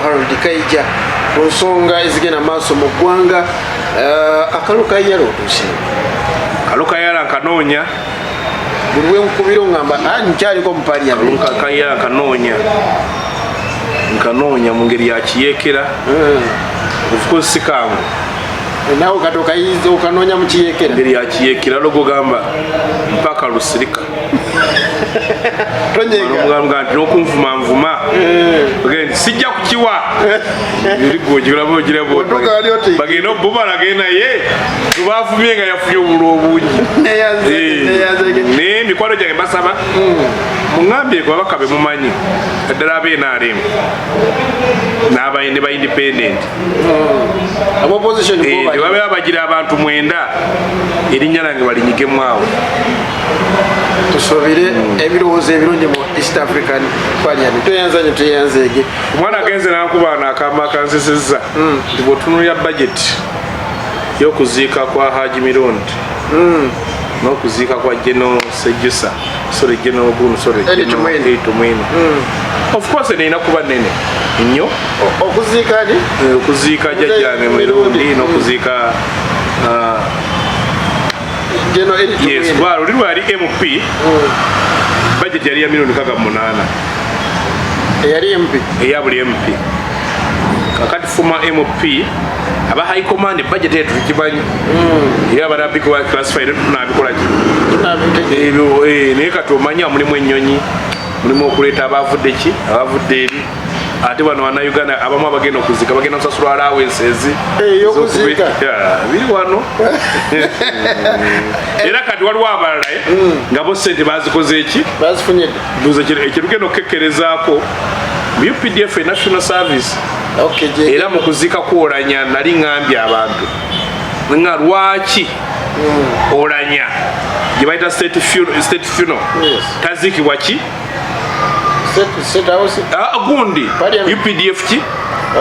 Harold KAIJA ku nsonga ezigenda maaso mu ggwanga. Akalo KAIJA otuuse kalokayala kanoonya buli wenkubira ngamba nkyaliko mu parliament KAIJA nkanoonya mu ngeri ya kiyeekera of course sikangu nawe kati okayiza okanoonya mu kiyeekera ngeri ya kiyeekera logogamba mpaka lusirika tonyega nti n'okunvumanvuma sijja kukiwa bagenda obubalage naye tubavumye nga yafunye obulu obungi naye emikwano gyange basaba muŋambye ababaka be mumanyi eddala abenaremu ne ba independent babeera bagira abantu 9 erinnya lange balinyigemu awo tusobire ebirowoozo ebirungi mu East African Parliament toyanzanye tuyanzeege omwana agenze nankubaana akamba kansisizza nti bw'otunulira budget y'okuziika kwa Haji Mirundi n'okuziika kwa General Sejjusa General Bunu Tumwine of course neina kuba nene nnyo okuziika jjajjange Mirundi n'okuziika yes, well, oli lwali MP budget yali ya milioni 68 eyali MP eya buli MP kakati former MP aba high command budget yetu tukimanyi era barabiko wa classified tunabikola naye kati omanya mulimu ennyonyi mulimu okuleeta abavudde eri ate bano Uganda abamu abagenda okuzika bagenda kusasula allowances biri wano era kati waliwo abalala nga bo sente bazikoze eki ekirugenda okukekkerezaako UPDF National Service era mu kuzika kwolanya nali ŋŋambye abantu nga lwaki olanya gye bayita state funeral tazikibwa ki gundi UPDF ki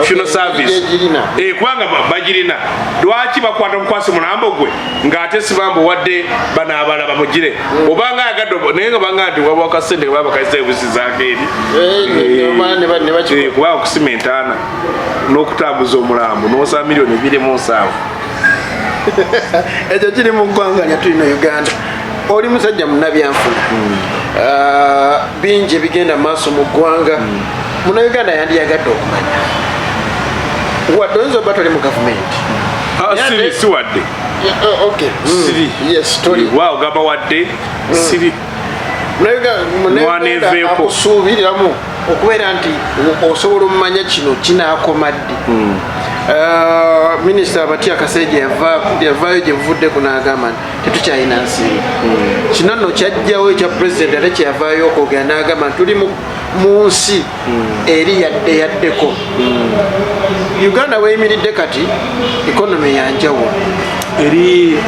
funeral service kubanga bagirina lwaki bakwata mukwasi mulambo gwe ng'ate sibambo wadde banaabala bamugire obanga agadde naye nga banga nti waba akasente baba kaisa ebusi zaake eri kubanga okusimentaana n'okutambuza omulambo n'osa milioni 2.7 ekyo kiri mu ggwanga lya tulina Uganda oli musajja munnabyanfuna bingi ebigenda maaso mu ggwanga Munnayuganda yandiyagadde okumanya wadde oyinza oba toli mu gavumenti si wadde ogamba wadde siri Munnayuganda akusuubiriramu okubeera nti osobola omumanya kino kinaakoma ddi Minisita Atya yavaayo gye buvuddeku n'agamba nti tetukyalina nsimbi kino nno kyajjawo ekya pulezidenti ate kyeyavaayo okwogera n'agamba nti tuli mu nsi eri yaddeko Uganda weyimiridde kati ikonomi yanjawulo eri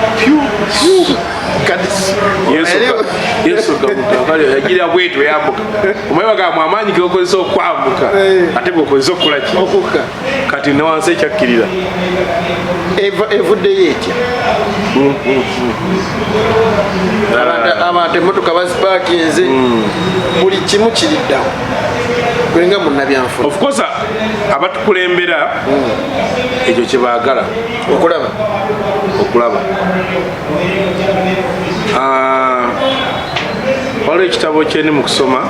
Yesu yagira bwetu yambuka omaye bagamba amaanyi geokozesa okwambuka ate bweokozesa okukolaki kati newansi ekyakkirira evuddeyo etya abantu emmotoka bazipaakinze buli kimu kiriddawo kwenga munnabyanfuna of course abatukulembera ekyo kyebaagala okulaba waliwo ekitabo kyeni mu kusoma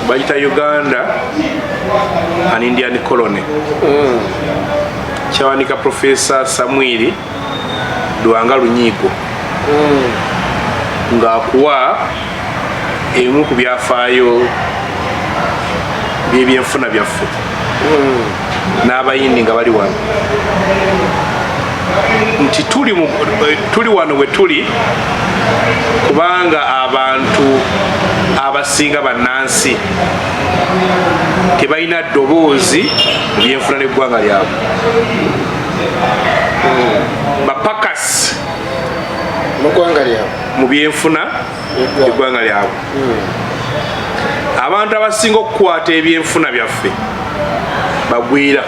bayita Uganda an Indian Colony kyawanika Professor Samuel Lwanga Lunyigo ng'akuwa emu ku byafaayo by'ebyenfuna byaffe n'abayindi nga bali wano nti tuli wano we tuli kubanga abantu abasinga bannansi tebalina ddoboozi mu byenfuna n'eggwanga lyabwe bapakasi mu byenfuna eggwanga lyabwe abantu abasinga okukwata ebyenfuna byaffe bagwira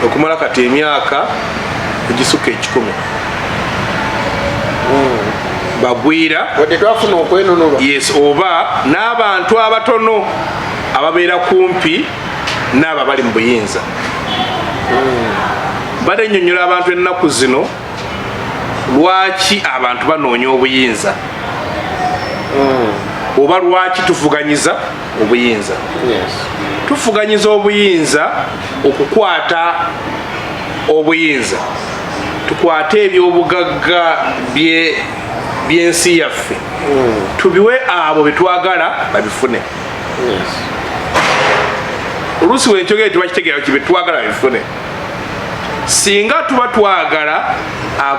okumala kati emyaka egisuka 10 bagwira wadde twafuna okwenunulwa yes oba n'abantu abatono ababeera kumpi n'abo bali mu buyinza. Badennyonnyola abantu ennaku zino lwaki abantu banoonya obuyinza oba lwaki tufuganyiza obuyinza. Tufuganyiza obuyinza okukwata obuyinza, tukwate ebyobugagga by'ensi yaffe tubiwe abo betwagala babifune. Oluusi wenkyogere tebakitegeera ki betwagala babifune. Singa tuba twagala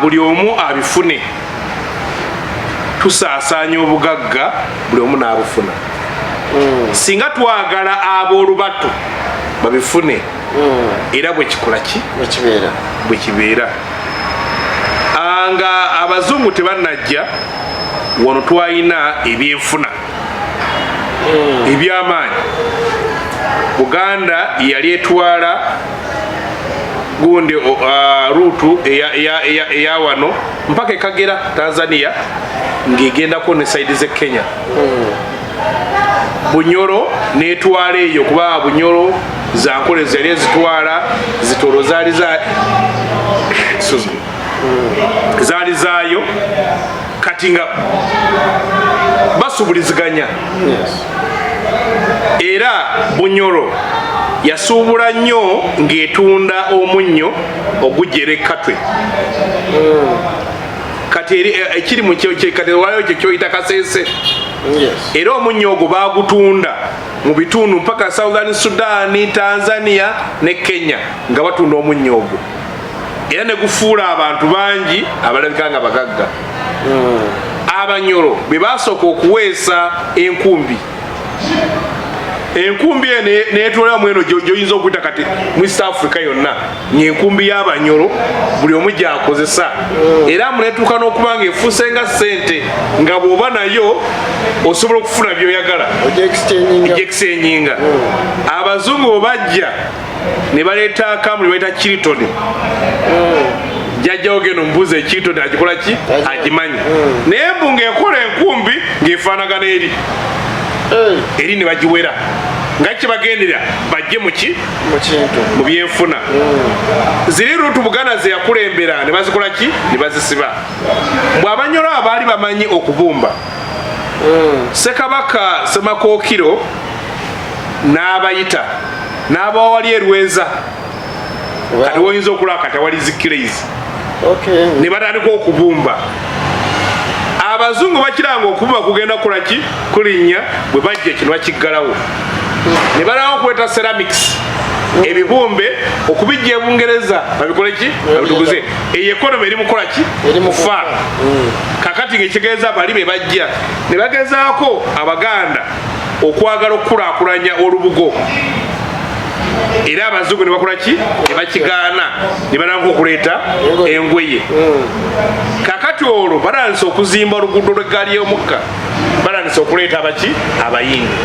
buli omu abifune, tusaasaanya obugagga buli omu n'abufuna. Singa twagala ab'olubato babifune era bwe kikola ki bwe kibeera. Nga abazungu tebannajja wano twalina ebyenfuna ebyamaanyi. Buganda yali etwala gundi ruutu eya wano mpaka ekagera Tanzania ng'egendako ne saidi z'e Kenya. Bunyoro netwala eyo kuba Bunyoro zankole zali ezitwala zitoro zaali zaayo kati nga basubuliziganya. Era Bunyoro yasuubula nnyo ng'etunda omunnyo ogujjera ekkatwe. Kati ekiri mu kati waliwo kyekyoyita kaseese. Era omunnyo ogwo baagutunda mu bitundu mpaka Southern Sudan, Tanzania ne Kenya nga batunda omunnyo ogwo. Era ne gufuula abantu bangi abalabika nga bagagga. Abanyoro be baasooka okuweesa enkumbi. Enkumbi neetwala mweno gy'oyinza okuyita kati mu East Africa yonna ng'enkumbi y'Abanyoro buli omu gy'akozesa. Era muneetuuka n'okuba nga efuuse nga ssente nga bw'oba nayo osobola okufuna by'oyagala egy'exchanging. Abazungu bwe bajja ne baleeta kamuli bayita Kilitoni. Jjajjawo geno mbuuza ekitoni agikola ki? Agimanyi. Naye mbu ng'ekola enkumbi ng'efaanagana eri ne bagiwera nga kyebagendera bajje mu byenfuna. Ziri ruutu Buganda ze yakulembera ne bazikola ki? Ne bazisiba. Mbw Abanyoro abaali bamanyi okubumba, Ssekabaka Ssemakookiro n'abayita n'abawali erweza kati woyinza okulaba kati awali zikirezi ne batandika okubumba. Abazungu bakiranga okubumba kugenda kukola ki? Kulinnya bwe bajja kino bakiggalawo ne balawo okweta ceramics ebibumbe okubijja Bungereza babikole ki? Babituguze. Eyo ekonomi eri mukola ki? Mufa. Kakati ng'ekitegeeza bali be bajja ne bagezaako Abaganda okwagala okukulaakulanya olubugo. Era abazungu ne bakola ki? Ne bakigaana ne balanga okuleeta engoye. Kakati olwo balandise okuzimba oluguudo lw'eggaali y'omukka, balandise okuleeta abaki? Abayindi.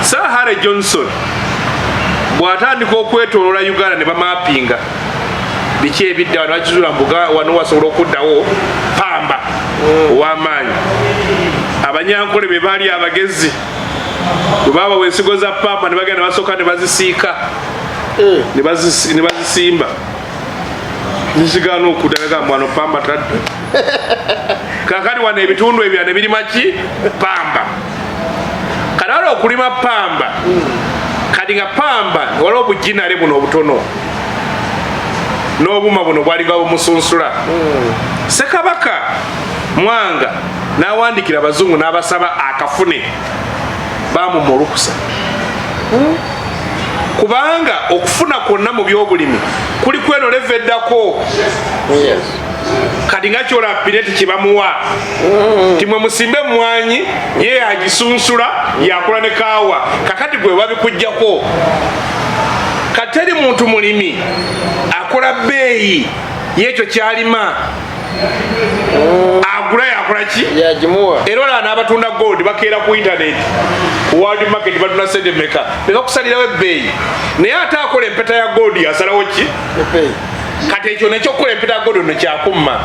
Sir Harry Johnson bw'atandika okwetooloola Uganda ne bamaapinga biki ebidda wano bakizuula wano wasobola okuddawo pamba ow'amaanyi. Abanyankole be baali abagezi bwe baabawa ensigo za pamba ne bagenda ne basooka ne bazisiika ne bazisimba nikigaana okuddaga mwano pamba tadde. Kakati wano ebitundu ebya ne birima ki? Pamba. Kati waliwo okulima pamba kati nga pamba waliwo obujinale buno obutono n'obuma buno bwalinga bumusunsula. Ssekabaka Mwanga n'awandikira Abazungu n'abasaba akafune bamumma olukusa. Kubanga okufuna kwonna mu byobulimi kuli kweno leveddako. Kati nga kyola pireti kyebamuwa timwe musimbe mwanyi ye agisunsula yakola ne kaawa. Kakati gwe babikujjako kateri muntu mulimi akola bbeeyi yekyo kyalima agula yakola ki? Yagimuwa. Era olaba n'abatunda gold bakeera ku internet ku world market batunda sente meka ne bakusalirawo ebbeeyi. Naye ate akola empeta ya gold yasalawo ki? Kati ekyo nekyokukola empeta ya gold no kyakumma.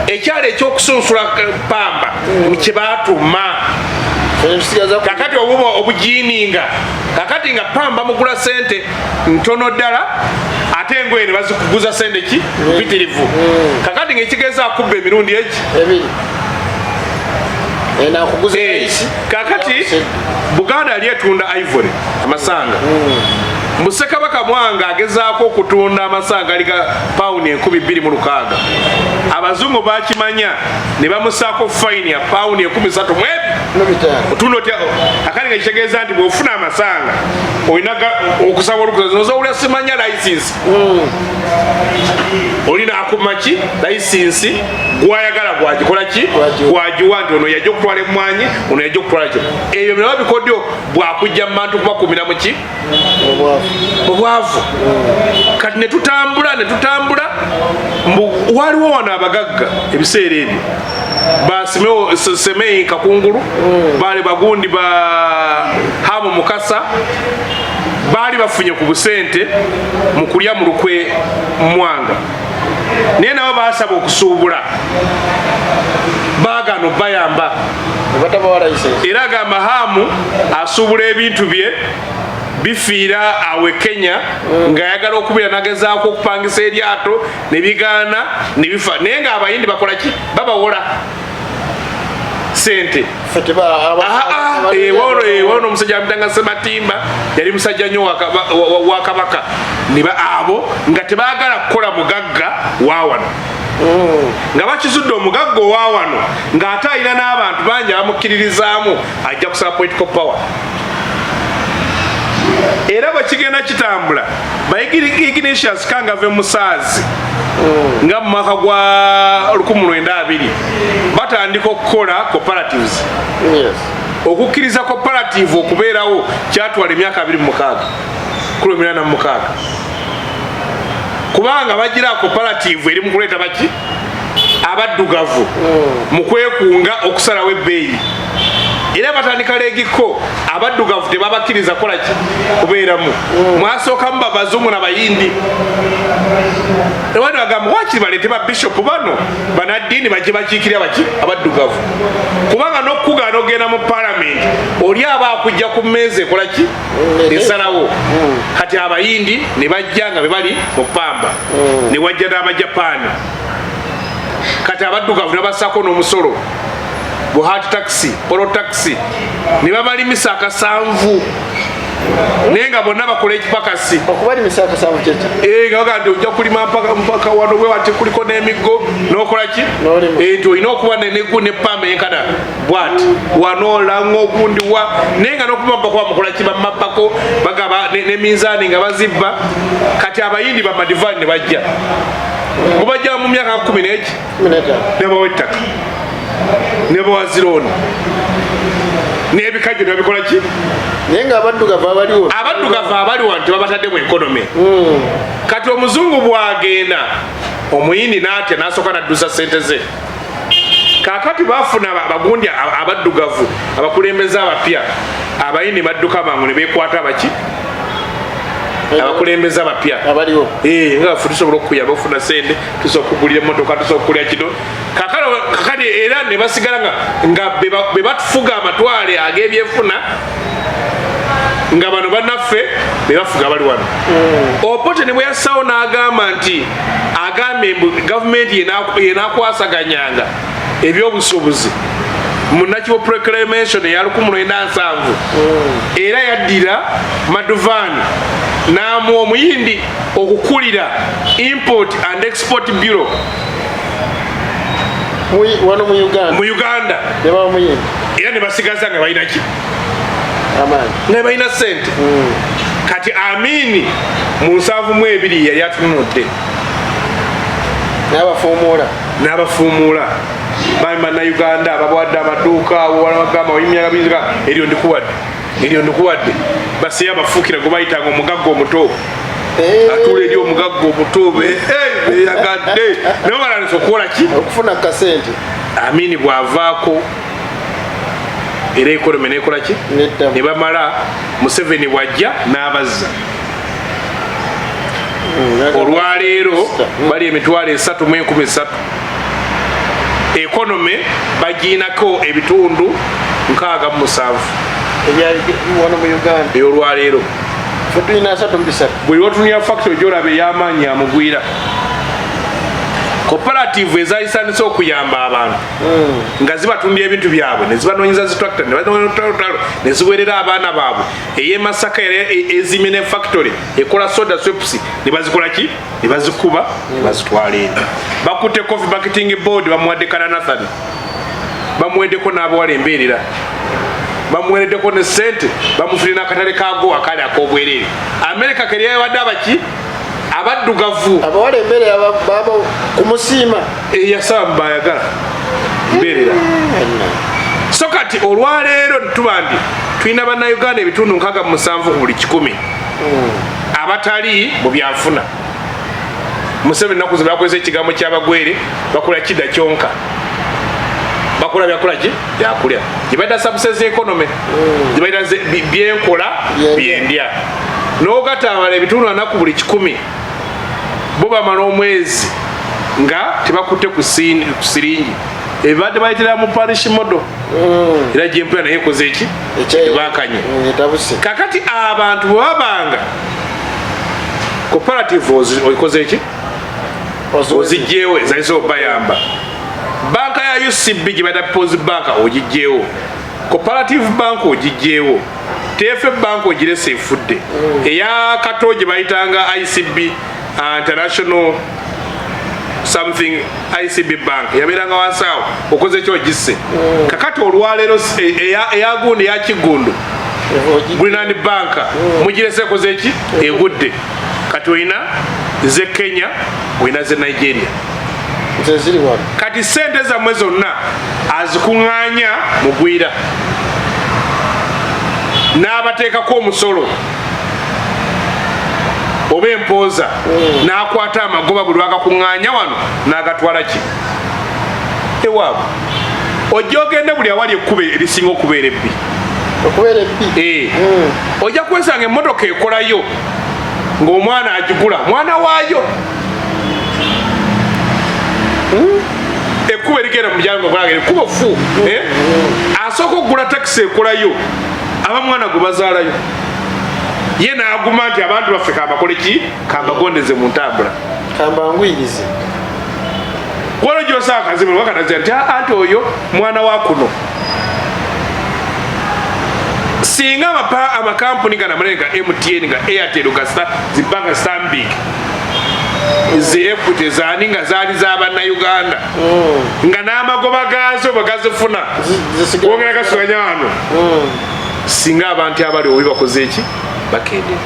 Ekyalo ekyokusunsula pamba kye baatuma kakati obuba obujiininga kakati nga pamba mugula sente ntono ddala ate engoye ne bazikuguza sente ki mpitirivu kakati ng'ekigeza akubba emirundi eki kakati Buganda yali etunda ivory amasanga Musekabaka Mwanga agezaako okutunda amasanga aliga pound 226 abazungu bakimanya ne bamusaako fine ya pound 13 otundo tya akali ngekitegeeza nti bw'ofuna amasanga olina okusaba olukusa owulira simanya license olina akumaki license gwayagala gwagikola ki gwagiwa nti ono yajja okutwala emmwanyi ono yajja okutwala kyo ebyo bino babikodyo bwakujja mu bantu kubakumira mu ki Bwavu kati netutambula waliwo wano abagagga ebiseera ebyo basemei kakungulu bali bagundi ba hamu mukasa bali bafunye ku busente mu kulya mu lukwe Mwanga naye nabo basaba okusuubula bagano bayamba era agamba hamu asuubula ebintu bye bifiira awe Kenya nga yagala okubira nagezaako okupangisa eryato ne bigaana ne bifa naye nga abayindi bakola ki babawola sente wono omusajja amutanga Sematimba yali musajja nnyo wa Kabaka abo nga tebaagala kukola mugagga waawano nga bakizudde omugagga owaawano ng'ate alina n'abantu bangi abamukkiririzaamu ajja kusaba political power era bwekigenda kitambula Ignatius Kangave Musaazi nga mu mwaka gwa 1920 batandika okukola cooperatives okukkiriza cooperative okubeerawo kyatwala emyaka 26 kubanga bagira cooperative eri mu kuleeta baki abaddugavu mu kwekunga okusalawo ebbeeyi era batandika legiko abaddugavu tebabakkiriza kola ki kubeeramu mwasookamu babazungu n'abayindi ewani bagamba wakiri baleete babishopu bano banaddiini bajje bakiikirira baki abaddugavu kubanga n'okugaana ogenda mu palamenti oli aba akujja ku mmeeza ekola ki esalawo kati abayindi ne bajja nga be bali mu Pamba ne wajja n'abajapaani kati abaddugavu ne bassaako n'omusolo buhati taxi polo taxi ne babalimisa akasanvu naye nga bonna bakola ekipakasi okubalimisa akasanvu kyekyo nga bagamba ojja kulima mpaka wano bwe wati kuliko n'emiggo n'okola ki nti olina okuba nenegu ne Pamba enkana bwati wano lango ogundi wa naye nga n'okumabbako bamukola ki bamabbako bagaba ne minzaani nga bazibba kati abayindi bamadivani ne bajja kubajja mu myaka 10 ne bawa ettaka ne bawa zironi n'ebikajjo ne babikola ki naye nga abaddugavu abaliwo nti babatadde mu economy kati omuzungu bwagenda omuyindi n'atya n'asooka n'addusa sente ze kakati bafuna bagundi abaddugavu abakulembeze abapya abayindi badduka mangu ne beekwata baki abakulembeze abapya abaliwo nga bafu tusobola okukuyamba okufuna sente tusobola okugulira emmotoka tusobola okukulya kino kakati era ne basigala nga be batufuga amatwale ag'ebyefuna nga bano bannaffe be bafuga bali wano Obote ne bwe yassawo n'agamba nti agambye gavumenti yenaakwasaganyanga ebyobusuubuzi munakiwo proclamation eya 1970 era yaddira Maduvani n'amuwa omuyindi okukulira Import and Export Bureau wano mu Uganda era ne basigaza nga balina ki nga balina sente kati Amini mu 72 yali atunudde n'abafuumuula Bannayuganda abawadde amaduuka wabagamba oyimyagabiziga eryo ndikuwadde basiya abafuukira gwe bayitanga omugagga omuto atuula eri omugagga omuto beyagadde naye balanisa okukola ki okufuna kasente Amini bw'avaako era economy nekola ki ne bamala Museveni bwajja n'abazza olwaleero bali emitwalo 3,13 economy baginako ebitundu 67 wano mu Uganda ey'olwaleero tulina 3 buli wotunia factory gyolaba ey'amaanyi amugwira cooperative ezayisanisa okuyamba abantu nga zibatundira ebintu byabwe nezibanoonyeza zitractor neziwerera abaana baabwe ey'emasaka ezimye ne factory ekola soda sweps nebazikola ki nebazikuba nebazitwala eno bakutte coffee marketing board bamuwadde Kananathan bamuweddeko n'abawala embeerera bamuwereddeko ne sente bamufulina akatale kago akali ak'obwerere America keryawadde abaki abaddugavu abawala embeerera baba kumusiima eyasaba bayagala mbeerera so kati olwaleero tubandi tulina bannayuganda ebitundu 67 ku buli 100 abatali mu byanfuna Museveni ennaku zino bakozesa ekigambo ky'abagwere bakola kidda kyonka bakola byakola ki byakulya gyebaita subsidies economy gyebaita byenkola byendya n'ogatabala ebitundu 4 ku buli 100 bo bamala omwezi nga tebakutte ku siringi ebibadde bayitira mu parish model era gyempera naye ekoze eki ebakanye kakati abantu bwe babanga cooperative oikoze eki ozigyewo ezalisa obayamba banka ya UCB gyebayita People's Bank ogigyewo cooperative bank ogigyewo TF bank ogirese efudde eya kato gye bayitanga ICB International something ICB bank yabeeranga wansi awo okoze ekyo ogisse kakati olwaleero eya gundi eya Kigundu Bulinandi bank mugirese ekoze eki egudde kati olina ze Kenya olina ze Nigeria kati sente zammwe zonna azikuŋŋaanya mugwira n'abateekako omusolo oba empooza n'akwata amagoba buli wagakuŋŋaanya wano n'agatwala ki ewaabwe ojja ogende buli awali ekkuba erisinga okubeera ebbi ojja kwesanga emmotoka ekolayo ng'omwana agigula mwana waayo ekkuba erigenda mu mujyango gwagere ekkuba fu asooka okugula takisi ekolayo abamwana gwe bazaalayo ye n'aguma nti abantu baffe kambakole ki kambagondeze mu ntambula kambangwirize wala gyosaba kazimu wakanaza nti anti oyo mwana wa kuno singa amakampuni gana manene ga MTN ga Airtel ga zibanga Stanbic zi Equity zani nga zaali z'abannayuganda nga n'amagoba gaazo bagazifuna wongera gasuganya wano singa abantu abali owi bakoze eki bakendera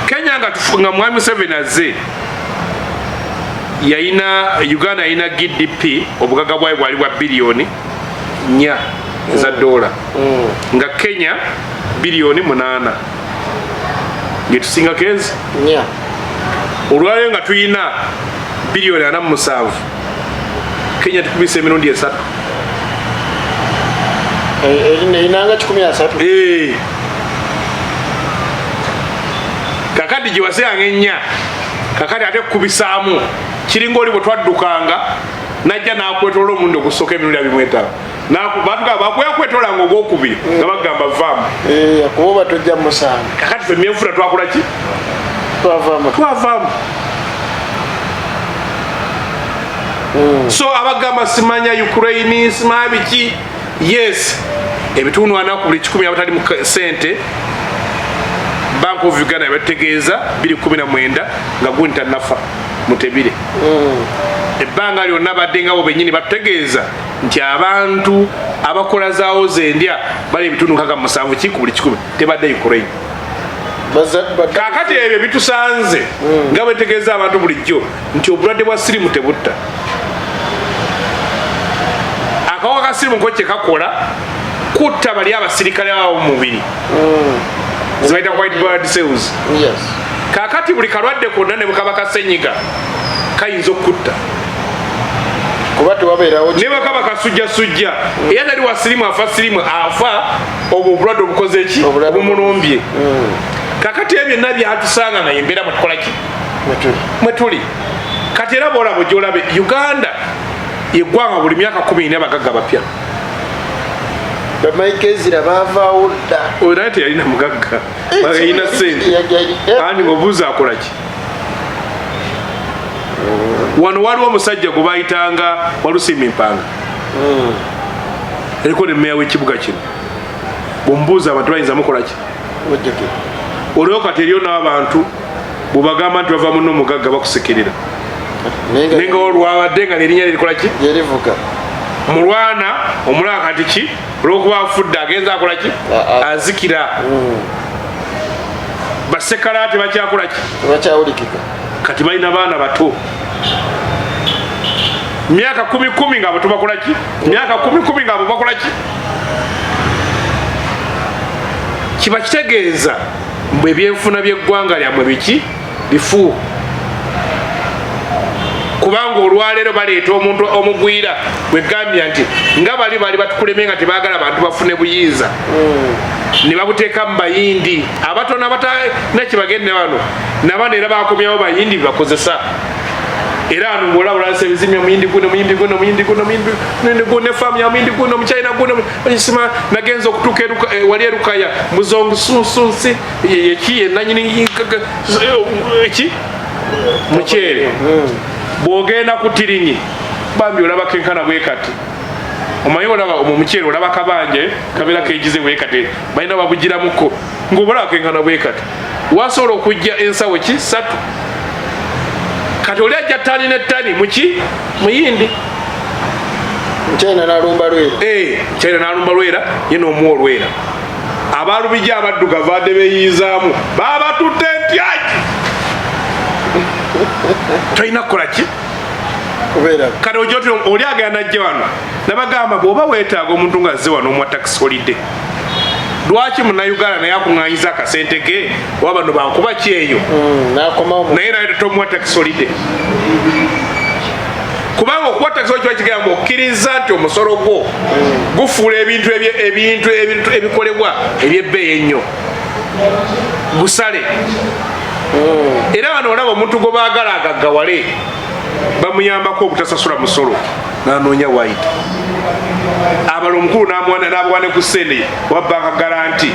Kenya nga mwami Museveni azze Uganda yayina GDP obugagga bwayo bwali bwa biliyoni 4 eza dola nga Kenya biliyoni 8 ngetusinga kezi olwaleero nga tuyina biliyoni 47 Kenya tukubisa emirundi 3 inanga 13 kakati giwaseyanga 4 kakati ate kukubisaamu kiringa oli bwe twaddukanga najja n'akwetoola omundi ogusooka emirundi 25 batugaa bakwetoola ogwokubiri nga bagamba vaamu kuba tojja musanga kakati fe myenfuna twakola ki twavaamu so abagamba simanya Ukraine simanya biki yes ebitundu 4 ku buli 100 abatali mu sente Bank of Uganda yabategeeza 2019 nga gunta nafa mutebire ebbanga lyonna badde nga bo bennyini bategeeza nti abantu abakola zaawo zendya bali ebitundu 67 ki ku buli 100 tebadde Ukraine kakati ebyo bitusanze nga betegeeza abantu bulijjo nti obulwadde bwa sirimu tebutta akawa ka sirimu ko kye kakola kutta bali abasirikale abawo mu mubiri zibaita white blood cells kakati buli kalwadde konna ne bukaba kasenyiga kayinza okutta ne bakaba kasujjasujja era tali wa sirimu afa sirimu afa obwo obulwadde obukoze eki obumulombye kakati ebyo byonna byatusanga nga yembeera mwetukola ki mwetuli kati era boolabo gyolabe Uganda yeggwanga buli myaka 10 abagagga bapya bamayikezira bavaawo dda oyo naye teyalina mugagga yalina sente andi ngobuuza akolaki wano waliwo omusajja gwe bayitanga Walusimbi Mpanga eriko ne mmeya w'ekibuga kino bwemubuuza abantu bayinza mukolaki olwo kati eriyo n'abantu bwebagamba nti bava muno omugagga bakusekerera naye nga olwabadde nga nerinnya lirikolaki yerivuga mulwana omulaba kati ki olwokuba afudde agenza akolaki azikira basekala tebakyakolaki tebakyawulikika kati balina baana bato myaka 10 nga abo tubakolaki myaka 10 nga abo bakolaki kiba kitegeeza mbwe ebyenfuna by'eggwanga lyammwe biki bifu kubanga olwaleero baleeta omuntu omugwira bwegambya nti nga bali batukuleme nga tebaagala abantu bafune buyinza ne babuteeka mu bayindi abatono abatalina kibagende wano nabano era bakomyawo bayindi bibakozesa era ano ng'olabulasa ebizimya omuyindi guno nefaamu ya muyindi guno mukyayina guno sima nagenza okutuuka wali erukaya muzongu sunsunsi eki yenanyini eki mukyere bwogenda ku tirinyi bambi olaba kenkana bwe kati omanyi olaba omukyere olaba kabanje kabeera kegize bwe kati balina babugiramuko ng'obalaba kenkana bwe kati wasobola okujja ensawo ki 3 kati oli ajja ttani ne ttani muki muyindi China n'alumba lwera ye n'omuwa olwera abalubijja abaddugavu badde beeyizaamu babatutte ntyaki tolina kukola ki kati ojoti oli agenda najja wano nabagamba bw'oba weetaaga omuntu ng'azze wano omwa tax holiday lwaki munnayuganda naye akuŋŋaanyiza akasente ke oba bano bankuba ki eyo naye naye tomuwa tax holiday kubanga okuwa tax holiday kigamba okkiriza nti omusolo gwo gufuula ebintu ebikolebwa ebyebbeeyi ennyo busale era bano olaba omuntu gwe baagala agaggawale bamuyambako obutasasula musolo nanoonya waayita abala omukulu n'abawane ku sente wabbanga garanti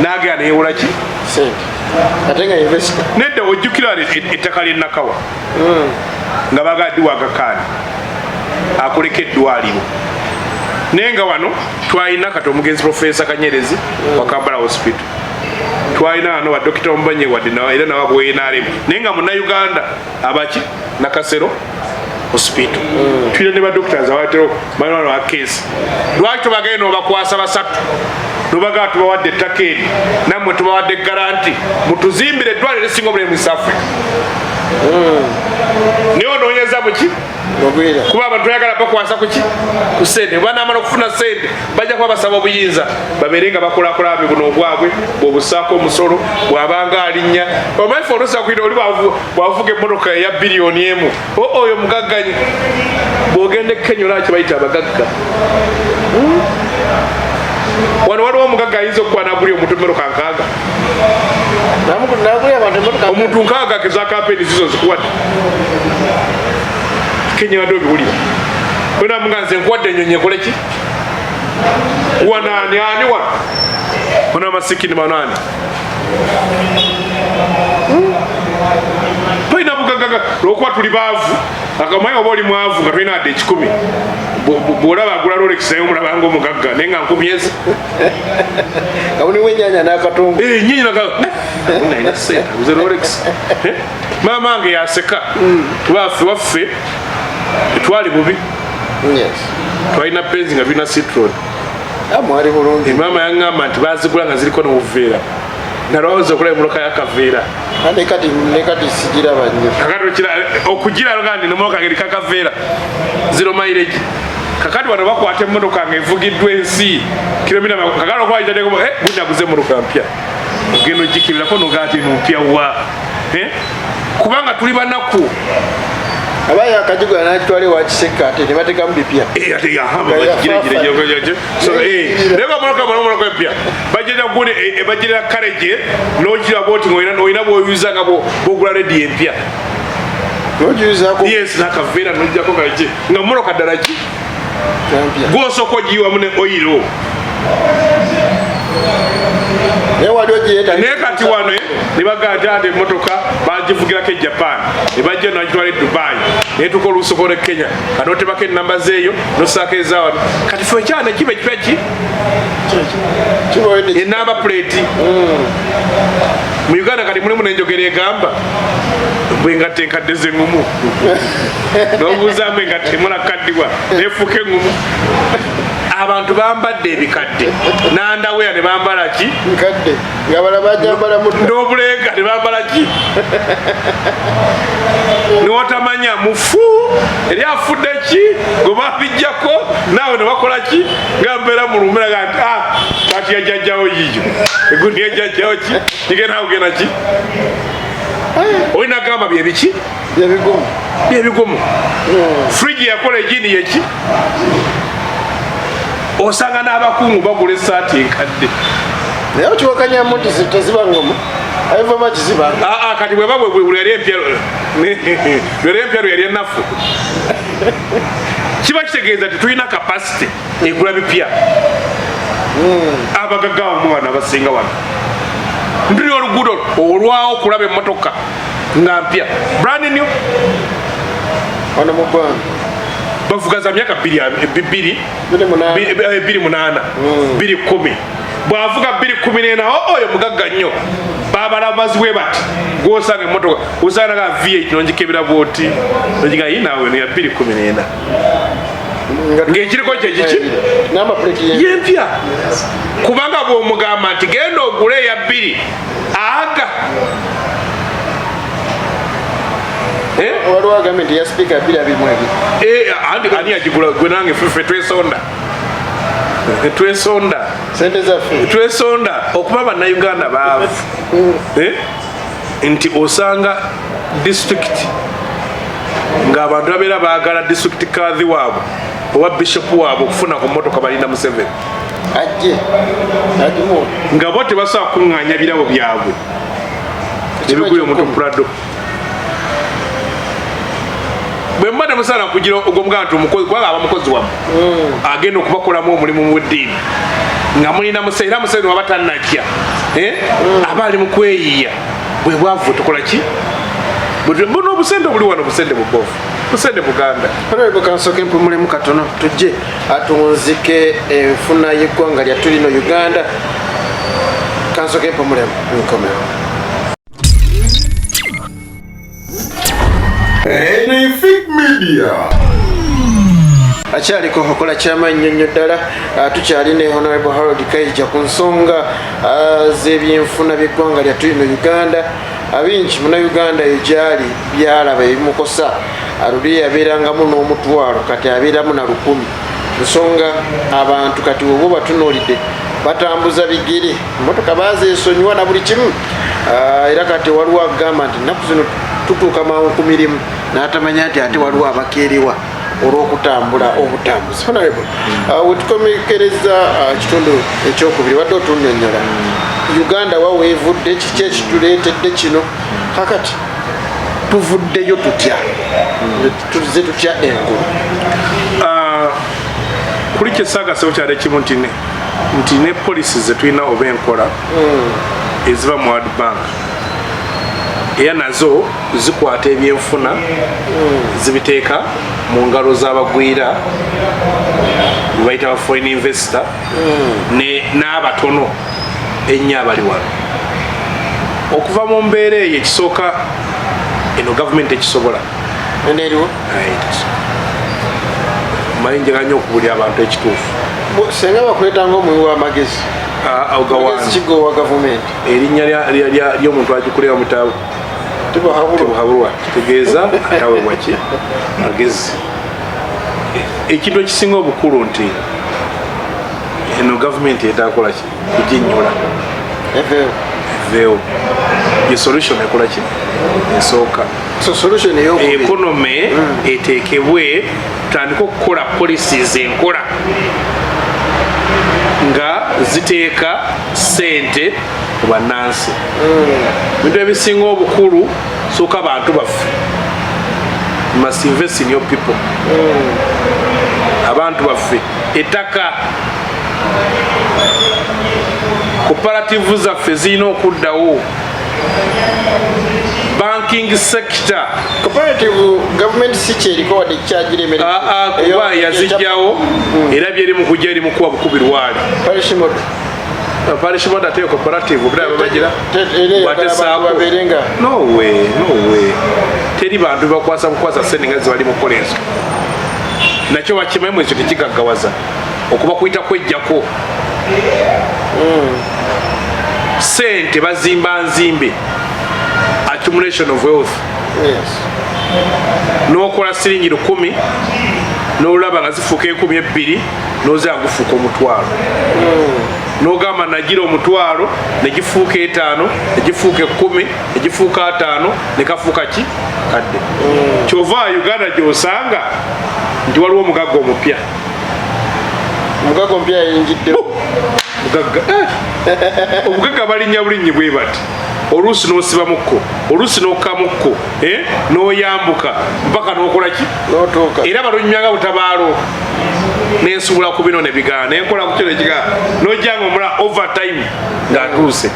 n'agenda neyewola ki nedda ojjukira ettaka ly'ennakawa nga bagaddiwa agakaani akoleka eddwaliro naye nga wano twalina kati omugenzi Profesa Kanyerezi wa Kampala Hospital twalina wano badokita omubanye wadde era nawabwenarem naye nga munnayuganda abaki Nakasero Hospital tulina ne badoctors awatero balina akesi lwaki tubagenda obakwasa 3 tubagaa tubawadde ettaka eri nammwe tubawadde garanti mutuzimbire eddwaliro erisinga obulemu mu South Africa naye onoonyeza muki kuba abantu bayagala bakwasa kuki ku sente banamala okufuna sente bajja kuba basaba obuyinza babeere nga bakulakulame buno obwabwe bwobusaako omusolo bwabanga alinnya omaife olusakwira oli bwavuga emmotoka eya biliyoni emu oyo mugagganyi bwogenda Kenya olaki bayita abagagga wano waliwo omugagga ayinza okuba nagulya omuntu emmotoka 6 omuntu 6 keza kampeni zizo zikuwadde Kenya wadde obiwulira wena muganze nkuwadde ennyonyi ekole ki wanaani ani wano wana amasikini manaani tulina bugaggaga lwokuba tuli baavu akamanyi oba oli mwavu nga tulina wadde 10 bwolaba agula Rolex naye omulabanga omugagga naye nga nkumyezi kamuniwo ennyanya n'akatungu nyinyi naina sente aguze Rolex maama wange yaseka tubaffe waffe twali bubi twalina benzi nga birina Citroen mwali bulungi maama yaŋŋamba nti bazigula nga ziriko n'obuveera nalowooza okulaba emmotoka y'akaveera ne kati sigiraba nnyo kakati okugiraba ndi nemmotoka ngeri kakaveera 0 mileage kakati wano bakwata emmotoka nga evugiddwa ensi kilomita kakati okwayitaeko gunaguze emmotoka mpya ogenda ogikibirako nogati mumpya wa kubanga tuli banaku abaye akajigula nakitwale wakiseka ate nebatekamu bipya nebamonoka empya bagirira kaleje nokira boti olina bwoyuza nga bwogula redi empya yes nakaveera nojjako kaje nga moroka ddala ki gwosooka ogiyiwamu ne oyiro naye kati wano ne bagamba ate emmotoka bagivugirako e Japan ne bajja nagitwala e Dubai netuka olusoko ne Kenya kanotebako enamba zeeyo nosaako eza wano kati fe ekyana kiba ekipaki enamba plate mu Uganda kati mulimu nenjogera egamba bwengatte enkadde zeŋŋumu n'obuuzaamu engatte emunakaddiwa nefuuka eŋŋumu abantu bambadde ebikadde nandaweya ne bambala ki n'obulenga ne bambala ki niwotamanya mufu eri afudde ki gwe babijjako naawe ne bakola ki nga mbeera mu lumera ganti kati yajjajjawo yiyo egundi yajjajjawo ki kigenda kugenda ki olina gamba byebiki byebigumu frigi yakola egini yeki osanga n'abakungu bagula esaati enkadde naye okiwakanyamu nti tezibangamu ayivama kizibanga kati bweba bwe yali empya lwero yali ennafu kiba kitegeeza ti tulina kapasite egula bipya abagagga omwana abasinga wano ndiri oluguudo olwawo okulaba emmotoka nga mpya brand new wano mu ggwanga bavuga za myaka 2 8 210 bwavuga 214 oyo mugagga nnyo babalamazi bwe bati gwosanga emmotoka osanga nga V8 nongikebera bwoti nogiga yinaawe no ya 214 ng'ekiriko kyekiki yempya kubanga bw'omugamba nti genda ogule eya 2 aga waliwo agambe nti ya sipiika 2 ani yagigula gwe nange ffe twesonda sente zaffe twesonda okuba bannayuganda baavu nti osanga disitulikiti ng'abantu babeera baagala disitulikiti kadhi waabwe oba bishopu waabwe okufuna ku mmotoka balina Museveni nga bo tebasobola kuŋŋaanya birabo byabwe ebigula omuntu Prado bwe mba temusaana kugira ogwomugaa nti kubanga aba mukozi wamu agenda okubakolamu omulimu mu ddiini nga mulina era Museveni waba tannajja aba ali mu kweyiiya bwe bwavu tukola ki buno obusente buli wano busente bubovu busente Buganda honorable kansoke mpumulemu katono tujje atunzike enfuna y'eggwanga lyattu lino Uganda kansoke mpumulemu nkomero Anything Media. Akyaliko okola ky'amannyo nnyo ddala tukyali ne Honorable Harold KAIJA ku nsonga z'ebyenfuna by'eggwanga lyattu lino Uganda. Abingi munnayuganda egyali byalaba ebimukosa aluli yabeerangamu n'omutwalo kati abeeramu na 1000 nsonga abantu kati obo batunuulidde batambuza bigere emmotoka bazeesonyiwa na buli kimu era kati waliwo agamba nti nnaku zino tutuuka mangu ku mirimu n'atamanya nti ate waliwo abakeerewa olw'okutambula obutambuzi. Honorable wetukomekereza kitundu ekyokubiri wadde otunnyonnyola Uganda waweevudde kiki ekituleetedde kino kakati tuvuddeyo tutya tuze tutya engulu kuli kyesaagasebo kyali ekimu nti ne polisi zetulina oba enkola eziva mu World Bank era nazo zikwata ebyenfuna zibiteeka mu ngalo z'abagwira bayita ba foreign investor n'abatono ennyo abali wano okuva mu mbeera eyo ekisooka eno gavumenti ekisobola eneriwo manyi njagala nnyo okubulya abantu ekituufu senga bakwetanga omuwi w'amagezi kigowa gavumenti erinnya ly'omuntu agikulira mu tabo tebuhabulwa kitegeeza atawebwa ki magezi ekintu ekisinga obukulu nti eno gavumenti etakola ki kuginnyula eveewo ye solution ekola ki esooka ekonome eteekebwe tutandika okukola policies enkola nga ziteeka sente ku bannansi bintu ebisinga obukulu sooka bantu baffe you must invest in your people. Abantu baffe ettaka cooperative zaffe zirina okuddawo. Banking sector cooperative government si kyeriko wadde kyagiremere kuba yazijjawo era byeri mu kujja eri mu kuba bukubirwali parish mod ate cooperative obulaba bagira no way teri bantu bakwasa sente nga zibali mu kolenso nakyo bakimanyi ekyo tekigaggawaza okuba kuyita kwejjako sente bazimba nzimbe accumulation of wealth. Yes. Nokola siringi 10 n'olaba nga zifuuka 12 n'oza gufuuka omutwalo. N'ogamba nagira omutwalo ne gifuuka 5 ne gifuuka 10 ne gifuuka 5 ne kafuuka ki kadde. Kyova Uganda gy'osanga nti waliwo omugagga omupya. Omugagga omupya yayingidde. Omugagga balinnya bulinyi bwe bati. Oluusi n'osibamukko oluusi n'okkamukko n'oyambuka mpaka n'okola ki era balonywanga butabaalo n'ensubula ku bino ne bigaana nenkola ku kino ekigaana n'ojjanga omula overtime ng'atuuse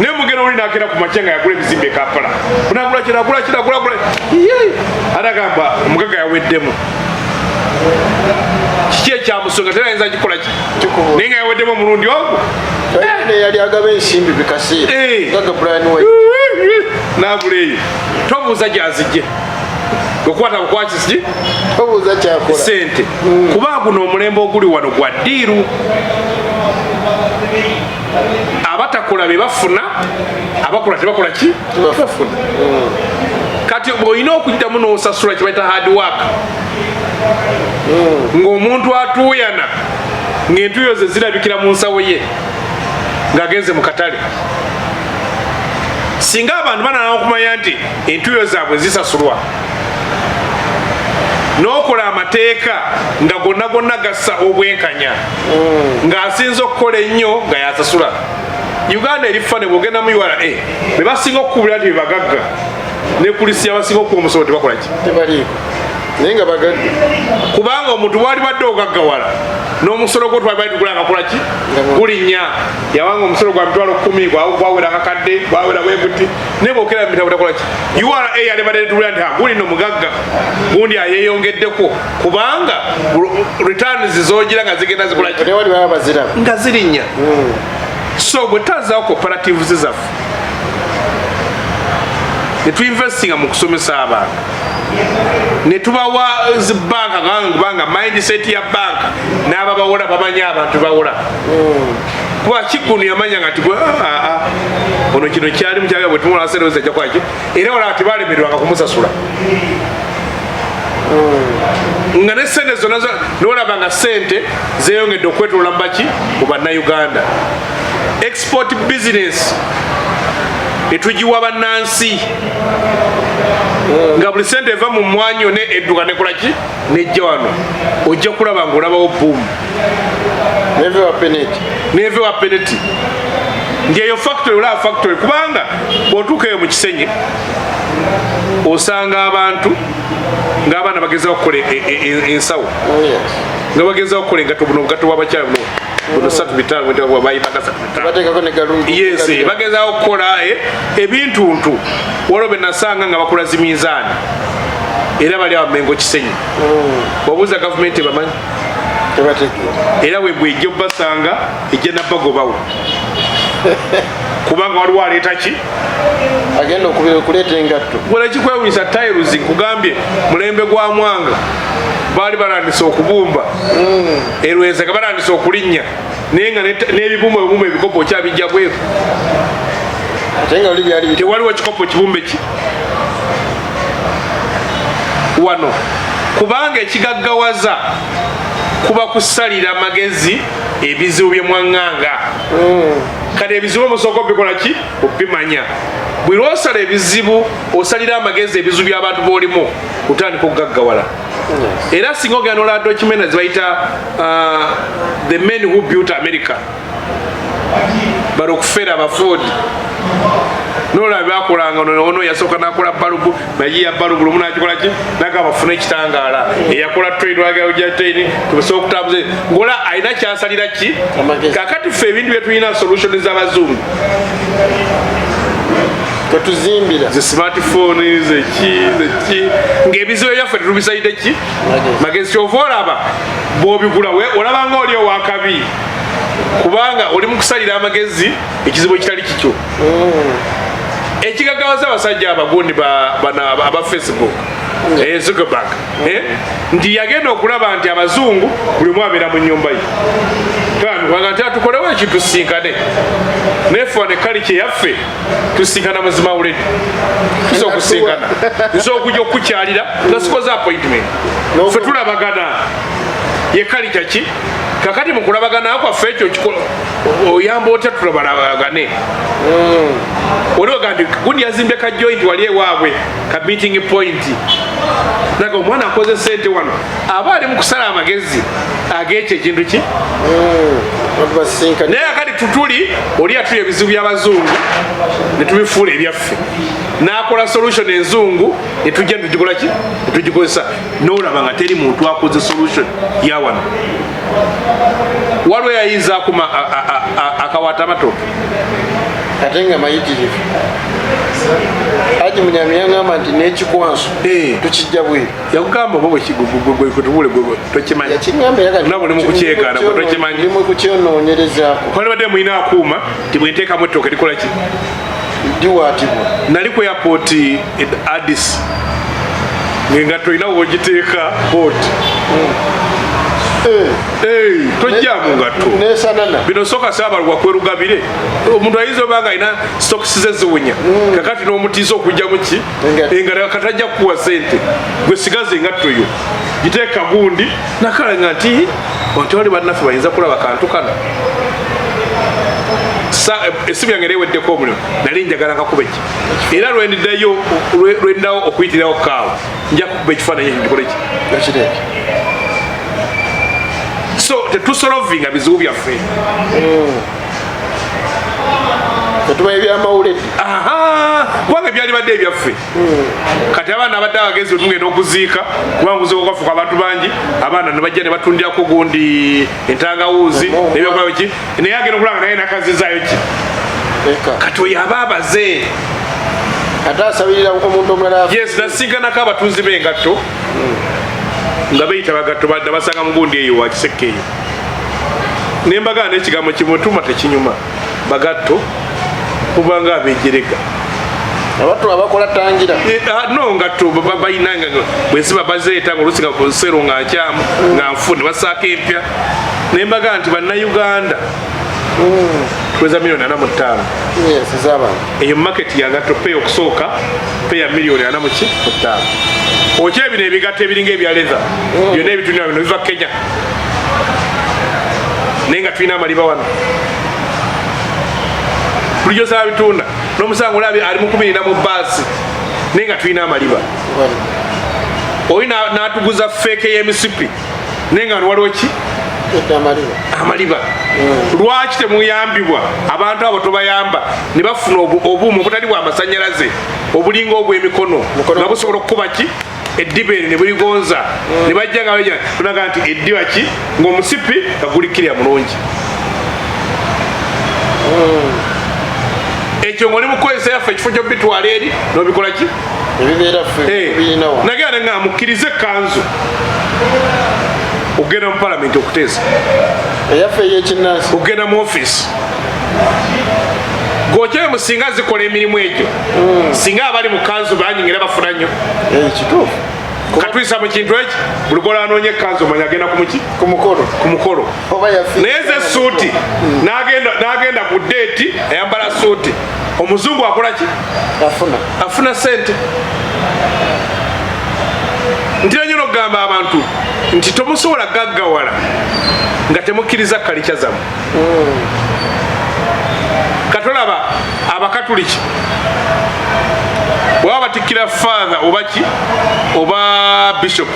naye mugenda oli n'akera ku makya nga yagula ebizimbe Kampala nagula ate agamba omugagga yaweddemu kiki ekyamusonga tera ayinza gikola ki naye nga yaweddemu omulundi ogwo yali agaba ensimbi bikaseera nabula eyo tobuuza gyazijje okukwata bukwakisi tobuuza kyakola sente kuba guno omulembe oguli wano gwa ddiiru abatakola be bafuna abakola tebakola ki bafuna kati olina okuddamu n'osasula kibaita hard work ng'omuntu atuuyana ng'entuuyo ze zirabikira mu nsawo ye ng'agenze mu katale singa abantu banana okumanya nti entuuyo zaabwe zisasulwa n'okola amateeka nga gonna gassa obwenkanya ng'asinza okukola ennyo nga yasasula Uganda erifa ne bwogenda mu URA be basinga okukubira nti bagagga ne kulisi abasinga okuwa omusolo tebakola ki tebaliiko naye nga bagagga kubanga omuntu bwali badde ogaggawala n'omusolo gwo twali bagulanga kola ki gulinnya yawanga omusolo gwa mitwalo 10 gwawera akakadde gwawera bwebuti naye bwokera mitabo takola ki URA yali badetulira nti guli no mugagga gundi ayeyongeddeko kubanga returns zogira nga zigenda zikola ki wali baba baziraba nga zirinnya so bwe tazaawo cooperatives zaffe ne tuinvestinga mu kusomesa abantu ne tubawa zibanka kubanga mindset ya banka n'ababawola bamanya abantu bawola kuba kigunu yamanya nga ono kino kyali mukyaga bwe tumula sente weza jakwaki era wala ati balemerwanga kumusasula nga ne sente zonna n'olaba nga sente zeeyongedde okwetolola mu baki mu bannayuganda export business etugiwa bannansi nga buli sente eva mu mwanyo ne edduka nekola ki nejja wano ojja kulaba ng'olabawo boom neve wa penalty ngeyo factory olaba factory kubanga bw'otuuka eyo mu kisenyi osanga abantu ng'abaana bagezaho okukola ensawo nga bagezaho okukola engato buno obugato bw'abakyala buno buno 35 bayibaka 35 yes bagezaho okukola ebintuntu waliwo be nasanga nga bakola ziminzaani era bali abamengo kisenyi obuuza gavumenti bamanyi era webwejja obbasanga ejja nabbagobawo kubanga waliwo aleeta ki agenda okuleeta engatto wala kikwewunyisa tiles nkugambye mulembe gwa mwanga baali balandisa okubumba erweza nga balandisa okulinnya naye nga n'ebibumba ebibumba ebikopo okyabijja bweru tewaliwo kikopo kibumbe ki wano kubanga ekigaggawaza kuba kusalira magezi ebizibu byemwaŋŋanga kale ebizibu omusooka obikola ki obimanya bwe lwosala ebizibu osalira amagezi ebizibu by'abantu b'olimu kutandika okugaggawala era singa ogenda nola documenta zibayita the men who built America bali okufeera abaford nolaba bakolanga ono yasooka nakola balubu naye ya balubu lumu nakikola ki naga bafuna ekitangaala eyakola trade wagajja train tusobola okutambuza ngola alina kyasalira ki kakati ffe ebintu bye tulina solution z'abazungu tuzimbira the smartphone zeki ng'ebizibu byaffe tetubisayide ki magezi kyova olaba bw'obigula olabanga oli owakabi kubanga oli mu kusalira amagezi ekizibu ekitali kikyo ekigaggawaza abasajja abagundi aba Facebook Zuckerberg nti yagenda okulaba nti abazungu buli mu abeera mu nnyumba ye twandikwaga nti atukolewo ekintu tusinkane nefa ne kaliki yaffe tusinkana mazima uledi tusobola okusinkana tusobola okujja okukukyalira gasikoze appointment ffe tulabagana ye kaliki ki kakati mu kulabagana kwaffe ekyo oyamba otya tulabalagane oliwoga nti gundi yazimbye ka joint wali ewaabwe ka meeting point naga omwana akoze sente wano aba ali mu kusala amagezi ag'ekyo ekintu ki naye akati tutuli oli atuya ebizibu by'abazungu ne tubifuula ebyaffe n'akola solution enzungu ne tujja netugikola ki netugikozesa n'olaba nga teri muntu akoze solution ya wano waliwo yayinza akuma akawaata amatooke ate nga mayitirivu aji munyami yangamba nti n'ekikwanso tukijja bweru yakugamba oba bwekutubule tokimanyinabuli mukukyekana tokimanyi kukyonoonyerezaako kwalibadde mulina akuuma ti bwenteekamu ettooke likola ki liwaatibwa nali ku airport Addis nga tolina wogiteeka port tojjamu ngatto bino soka saabalwa kwerugabire omuntu ayinza obanga alina stokisi ze ziwunya kakati n'omutiisa okujjamu ki engala katajja kukuwa sente gwe sigaze engatto yo giteeka gundi nakalanga nti ontewali bannaffe bayinza kulaba kantu kano esimu yange neweddeko omulimu nali njagala nkakuba eki era lwendawo okuyitirawo kaawo nja kukuba ekifaananyi ekyo ndikole ki so tetusolovinga bizibu byaffe tetumanyi byamawulire kubanga byali badde ebyaffe kati abaana abadde abagezi wetugenda okuziika kubanga kuziika kwaffe kwa bantu bangi abaana nebajja ne batundirako gundi entangawuuzi nebyokola ki naye agenda okulanga naye nakazizaayo ki kati oyo aba abaze ate asabirira omuntu omulala yes nasinkanako abatunzi b'engatto nga beyita bagatto badde basanga mugundi eyo wakisekka eyo nembagana n'ekigambo kimutuma tekinyuma bagatto kubanga abejereka abantu abakola tangira no ngatto bayinanga bwensiba bazeeta ng'olusi nga kusero nga nkyamu nga nfune basaako empya nembagana nti bannayuganda tuweza milioni 45 eyo market ya gatto pay okusooka pay ya milioni 45 okye bino ebigatto ebiringa ebya leather byonna ebitundibwa bino biva Kenya naye nga tulina amaliba wano bulijjo saba bitunda n'omusango olabi ali mu 10 mu baasi naye nga tulina amaliba oyi n'atuguza feeke y'emisipi naye nga waliwo ki amaliba lwaki temuyambibwa abantu abo tobayamba ne bafuna obuuma obutali bwa masanyalaze obulinga obw'emikono nga busobola okukuba ki eddiba eri ne buligonza ne bajja nga bajja tunaga nti eddiba ki ng'omusipi kagulikirya mulungi ekyo ng'oli mukozesa yaffe ekifo ky'obitwala eri n'obikola ki nagenda nga mukkirize ekkanzu ogenda mu palamenti okuteesa eyaffe eyekinansi ogenda mu offisi gokyeyo singa zikola emirimu egyo singa abali mu kanzu banyingira bafuna nnyo kituufu katuyisa mu kintu eki buli gola anoonya ekkanzu omanya agenda ku mukolo naye ze suuti n'agenda ku deeti ayambala suuti omuzungu akola ki afuna sente ntira nnyo n'okugamba abantu nti tomusobola gaggawala nga temukkiriza kalikya zamu katolaba abakatuliki bwaba batikkira father oba ki oba bishop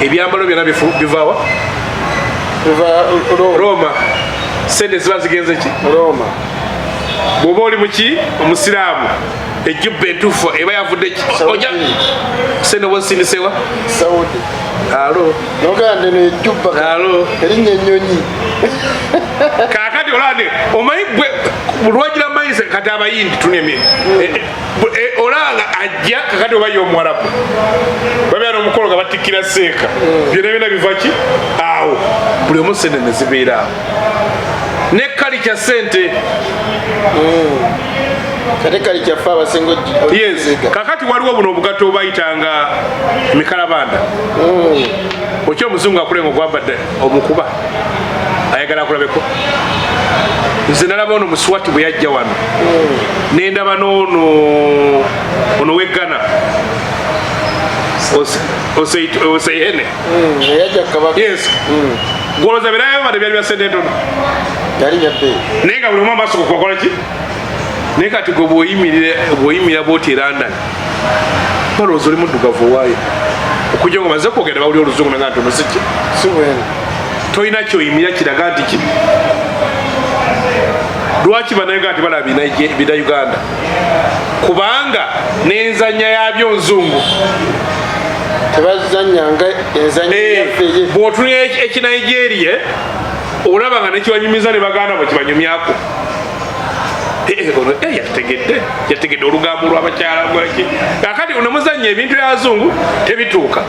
ebyambalo byonna bivaawa Roma sente ziba zigenze ki Roma bw'oba oli muki omusiraamu ejjubbe entuufu eba yavudde oja sene wosinisewa Saudi alo nogande no ejjubba alo erinnya ennyonyi kakati olande omanyi gwe lwagira mayise kati abayindi tunemye olanga ajja kakati oba y'omwarabu babeera n'omukolo nga batikkira seeka byonna byonna biva ki awo buli omu sente ne zibeera awo ne kali kya sente katekali kyaffe abasinga yes kakati waliwo buno obugato obayitanga mikalabanda okyo omuzungu akulenga ogwambadde omukuba ayagala akulabeko nze nalaba ono muswati bwe yajja wano nendaba ono weggana oseihene yes goloza birayabade byali byasente ntono naye nga buli omu amaaso kukola ki naye kati gwe bwoyimira bwoti London balowooza oli muddugavu owaayo okujja nga maze kwogenda bawuli oluzungu nanga ntono siki tolina kyoyimira kiraga nti ki lwaki banauganda nti balaba bina Uganda kubanga n'enzanya yabyo nzungu tebazanyanga enzanya bw'otunira ekinigeria olaba nga nekiwanyumiza ne baganda bwe kibanyumyako yategedde olugambo lwabakyala gwaki kakati onomuzanya ebintu byabazungu tebituuka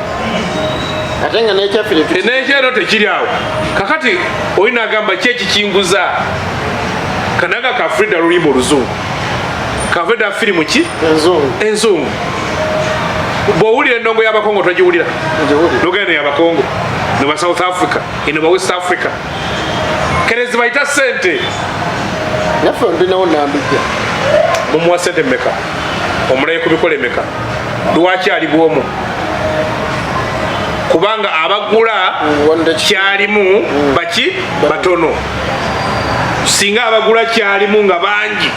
ate nga nekyero tekiri awo kakati olina agamba kyekikinguza kanaga ka Frida lulimi oluzungu ka Frida firimu ki enzungu bw'owulira endongo y'abakongo togiwulira nogenda y'abakongo neba South Africa enoba West Africa kerezi bayita sente naffe ndinawo nambijja mumuwa sente mmeka omulayi ku bikola emeka lwaki ali bwomu kubanga abagula kyalimu baki batono singa abagula kyalimu nga bangi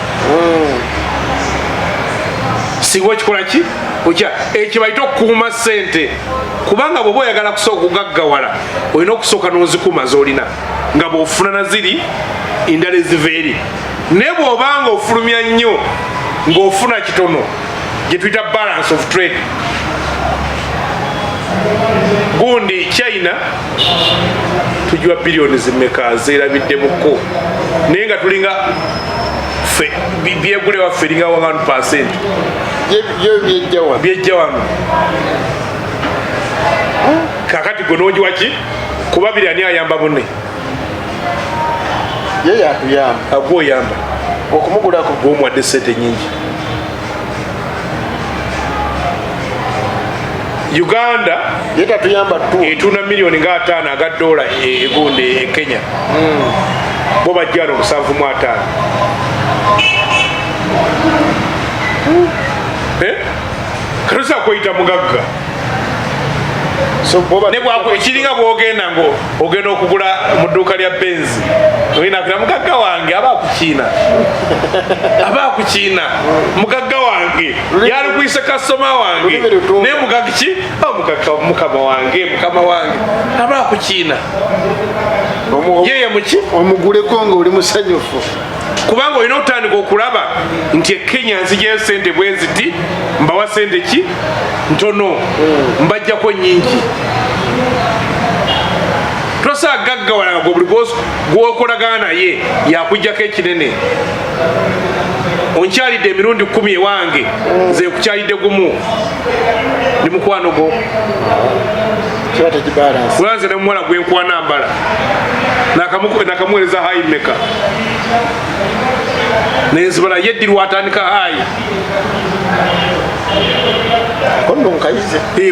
singa okikola ki okya ekyo bayita okukuuma sente kubanga bw'oba oyagala kusooka okugaggawala olina okusooka n'ozikuuma z'olina nga bw'ofuna na ziri endala eziva eri naye bw'obanga ofulumya nnyo ng'ofuna kitono gye tuyita balance of trade gundi China tujiwa bilioni zimeka zerabiddemuko naye nga tulinga byegule waffe eringa 1% byejja wano kakati gwe n'ogiwa ki kuba biri ani ayamba munne ye yakuyamba agwoyamba okumugulako gwomuwadde sente nyingi Uganda yeta tuyamba tu etuna milioni nga 5 aga dola egundi e Kenya bo bajjana 7.5 karusa kuyita mugagga so boba ne bwako ekiringa bwogenda ngo ogenda okugula mu dduuka lya benzi olina kula mugagga wange aba ku China mugagga wange yali kwise customer wange ne mugagga ki mukama wange aba ku China yeye muki omugule kongo oli musanyufu kubanga olina okutandika okulaba nti Kenya nzigyeyo sente bweziti mbawa sente ki ntono mbajjako nyingi tosagaggawala nga buli gwokolagana naye yakujjako ekinene onkyalidde emirundi 10 ewange nze nkukyalidde gumu ndi mukwano gwo kulanze nemuwala gwenkwana mbala nakamuweereza hayi meka nenzibala yeddirwa atandika hayi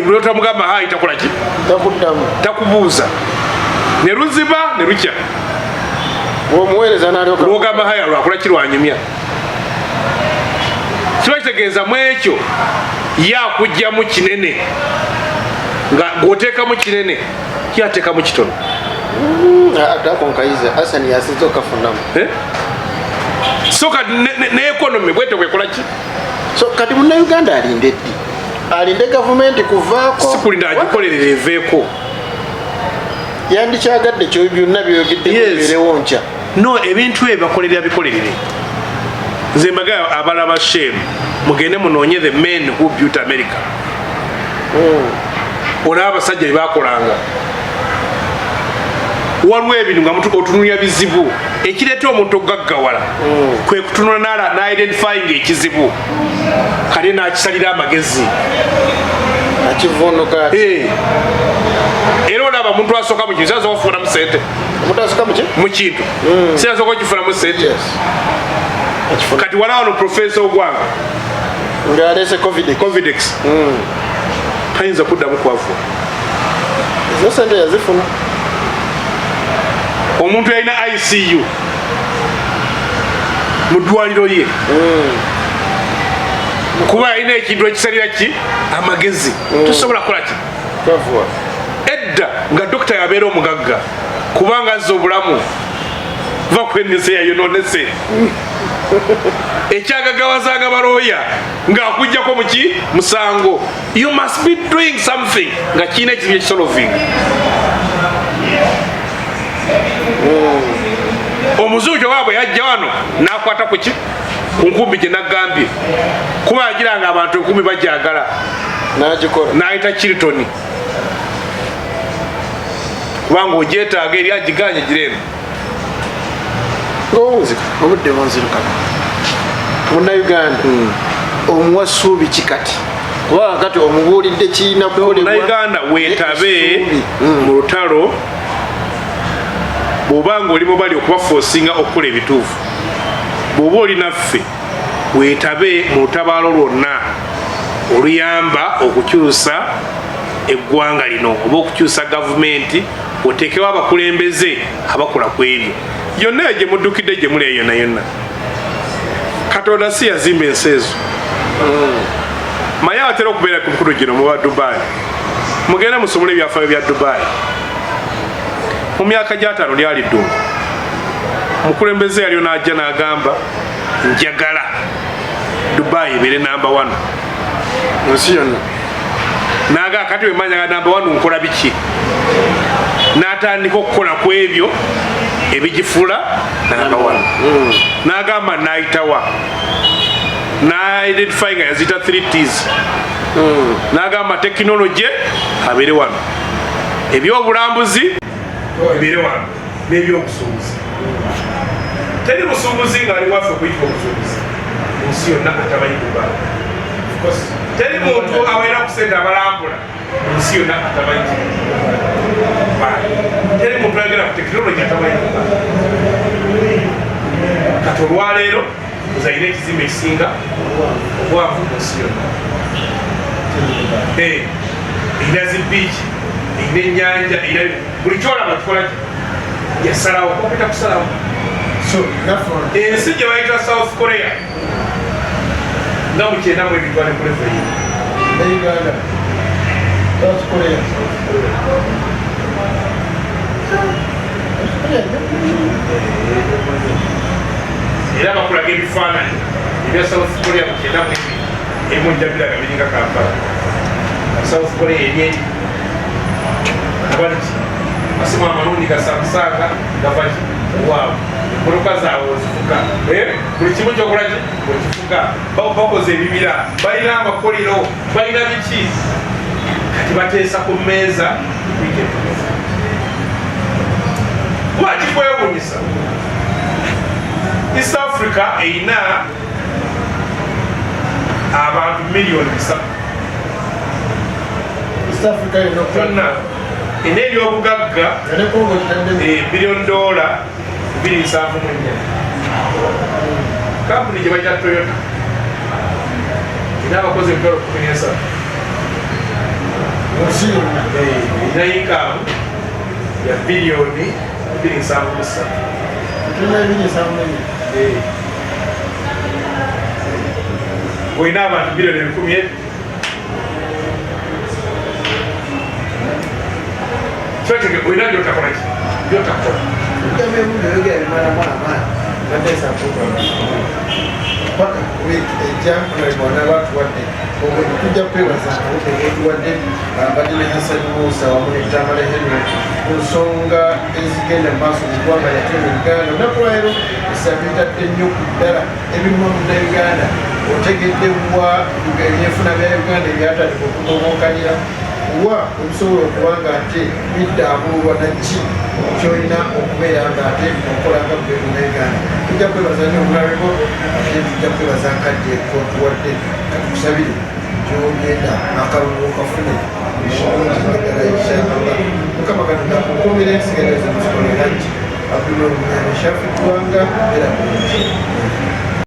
buli otamugamba hayi takola ki takubuuza ne luziba ne lukya lwogamba hayi lwakola kirwanyumya kiba kitegeeza mu ekyo yakujjamu kinene nga gwoteekamu kinene kyateekamu kitono so kati ne economy bwete kwekola ki so kati munnayuganda alinde ddi alinde gavumenti kuvaako sikulinda agikolerera eveeko yandikyagadde kyo byonna byogedde kubeerewo nkya no ebintu ebyo bakolerera bikolerere nze mbagaya abalaba shemu mugende munoonye the men who built America. Olaba abasajja bye bakolanga. Waliwo ebintu nga otunulira bizibu ekireeta omuntu okugaggawala kwe kutunula na-identifying ekizibu kale n'akisalira amagezi era olaba omuntu asooka mu kintu siyasooka okufunamu sente mu kintu siyasooka okifunamu sente kati wala wano profesa ogwanga ng'aleese covidex tayinza kuddamu kwavuwa ezo sente yazifuna. Omuntu yalina ICU mu ddwaliro ye kuba yalina ekintu ekisalira ki amagezi tusobola kukola ki edda nga dokita yabeera omugagga kubanga azza obulamu va kwenese yayononese ekyagagawazanga balooya ng'akuggyako muki musango. You must be doing something nga kiina ekizibu ekisolving. Omuzungu waabwe yajja wano n'akwata ku nkumbi gye naggambye kuba yagiranga abantu enkumi bajagala n'ayita Chilton kubanga ogyetaaga eri agiganye gireno obudde bunzirukana munnayuganda omuwa ssuubi kikati kubanga kati omubuulidde kirina kukolebwa. Munnayuganda weetabe mu lutalo bw'obanga olimu bali okubaforcinga okukola ebituufu. Bw'oba oli naffe weetabe mu lutabaalo lwonna oluyamba okukyusa eggwanga lino oba okukyusa gavumenti oteekewo abakulembeze abakola ku ebyo yonna gye muddukidde gye muli yonna yonna. Katonda si yazimba ensi ezo. Maye atera okubeera ku mukulu gino muba Dubai. Mugenda musomole ebyafaayo bya Dubai. Mu myaka gy'ataano lyali ddungu omukulembeze yaliyo n'ajja n'agamba njagala Dubai ebeere namba 1 ensi yonna. N'agaa kati bwe manya namba 1 nkola biki n'atandika okukola ku ebyo ebigifuula namba 1 n'agamba n'ayitawa na-identify nga yazita 3Ts n'agamba tekinologi abeere wano ebyobulambuzi bibeere wano n'ebyobusuubuzi. Teri busuubuzi ng'ali waffe okuyitibwa obusuubuzi ensi yonna atamanyi Dubai. Teri muntu abeera ku sente abalambula ensi yonna atamanyi Dubai. Teri muntu ayogera ku tekinologi atamanyi Dubai. Kati olwaleero muzayina ekizimbe ekisinga obwavu mu nsi yonna. Erina zibiiki, erina ennyanja, buli kyolaba kikola yasalawo kopita kusalawo. Ensi gye bayita South Korea nga mukyenda mu ebitwale kulefe Uganda. South Korea era bakulaga ebifaananyi ebya South Korea mukyenda mu erimu njabiraga biringa Kampala. South Korea eri abaliki asimu amalungi gasamusaaga gavaki waawe emmoloka zaabwe ozifuga buli kimu kyokola okifuga bakoze ebibira balina amakolero balina biki kati bateesa ku mmeeza lwaki kwewunyisa. East Africa erina abantu miliyoni 3 yonna ena ebyobugagga $1 2.74 kampuni gye bayita Toyota erina abakozi 17 erina yinkamu ya biliyoni 2.73 olina abantu biliyoni 10,000 Twetege olina byotakola ki byotakola paka ejja kulabibona batuwadde tujja kwebaza akawuka etuwadde badde ne Hassan Musa wamu ne Tamale Henry ku nsonga ezigenda mu maaso mu ggwanga lyate mu Uganda. Olunaku lwaleero esabitadde nnyo ku ddala ebiruma munnayuganda otegedde wa ebyefuna bya Uganda ebyatandika okutobokanira wa obusobola okuba nga ate biddabulwa naki kyolina okubeera nga ate okolanga Uganda. Tujja kwebaza nnyo omulabeko ate tujja kwebaza nkadde kotuwadde katukusabire gyogenda akalungu kafune eddala ekishangalula Mukama Katonda akukuumira ensigazo zimusikolera ki Abdullah Shafi Kubanga era bulungi.